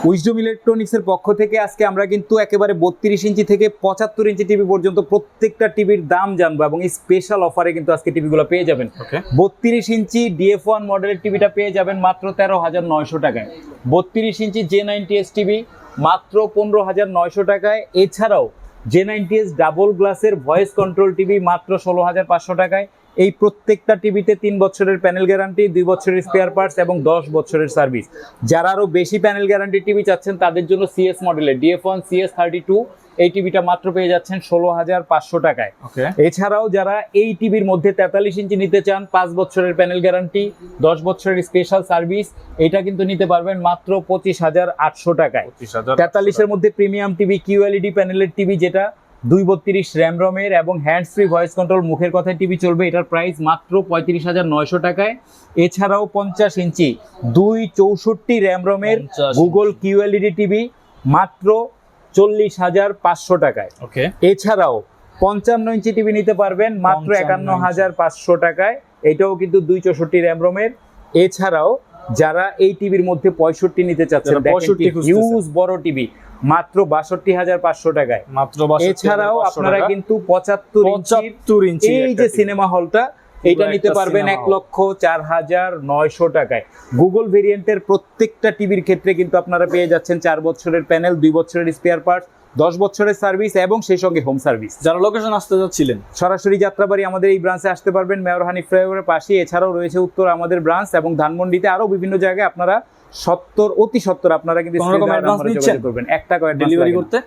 Wisdom ইলেকট্রনিক্সের পক্ষ থেকে আজকে আমরা কিন্তু একেবারে 32 ইঞ্চি থেকে 75 ইঞ্চি টিভি পর্যন্ত প্রত্যেকটা টিভির দাম জানবো এবং এই স্পেশাল অফারে কিন্তু আজকে টিভিগুলো পেয়ে যাবেন। 32 ইঞ্চি DF1 মডেলের টিভিটা পেয়ে যাবেন মাত্র 13,900 টাকায়। 32 ইঞ্চি J90S টিভি মাত্র 15,900 টাকায়। এছাড়াও J90S ডাবল গ্লাসের ভয়েস কন্ট্রোল টিভি মাত্র 16,500 টাকায়। এই প্রত্যেকটা টিভিতে 3 বছরের প্যানেল গ্যারান্টি, 2 বছরের স্পেয়ার পার্টস এবং 10 বছরের সার্ভিস। যারা আরও বেশি প্যানেল গ্যারান্টি টিভি চাচ্ছেন তাদের জন্য CS মডেলের DF1 CS32 এই টিভিটা মাত্র পেয়ে যাচ্ছেন 16,500 টাকায়। এছাড়াও যারা এই টিভির মধ্যে 43 ইঞ্চি নিতে চান, 5 বছরের প্যানেল গ্যারান্টি, 10 বছরের স্পেশাল সার্ভিস, এটা কিন্তু নিতে পারবেন মাত্র 25,800 টাকায়। 43-এর মধ্যে প্রিমিয়াম টিভি QLED প্যানেলের টিভি, যেটা 232 র্যাম রমের এবং হ্যান্ডস ফ্রি ভয়েস কন্ট্রোল মুখের কথায় টিভি চলবে, এটার প্রাইস মাত্র 35,900 টাকায়। এছাড়াও 50 ইঞ্চি 264 র্যাম রমের গুগল QLED টিভি মাত্র 40,500 টাকায়। এছাড়াও 55 ইঞ্চি টিভি নিতে পারবেন মাত্র 51,500 টাকায়, এটাও কিন্তু 264 র্যাম রমের। এছাড়াও যারা এই টিভির মধ্যে 65 নিতে চাচ্ছেন, হিউজ বড় টিভি, মাত্র 62,500 টাকায়। এছাড়াও আপনারা কিন্তু 75 ইঞ্চি এই যে সিনেমা হলটা, এটা নিতে পারবেন 1,04,900 টাকায়। গুগল ভেরিয়েন্টের প্রত্যেকটা টিভির ক্ষেত্রে কিন্তু আপনারা পেয়ে যাচ্ছেন 4 বছরের প্যানেল, 2 বছরের স্পেয়ার পার্টস, 10 বছরের সার্ভিস এবং সেই সঙ্গে হোম সার্ভিস। যারা লোকেশন আসতে যাচ্ছিলেন, সরাসরি যাত্রাবাড়ি আমাদের এই ব্রাঞ্চে আসতে পারবেন, মেয়র হানিফ ফ্লাইওভারের পাশে। এছাড়াও রয়েছে উত্তর আমাদের ব্রাঞ্চ এবং ধানমন্ডিতে আরো বিভিন্ন জায়গায়। আপনারা অতি সত্তর আপনারা কিন্তু যোগাযোগ করবেন, 1 টাকা ডেলিভারি করতে।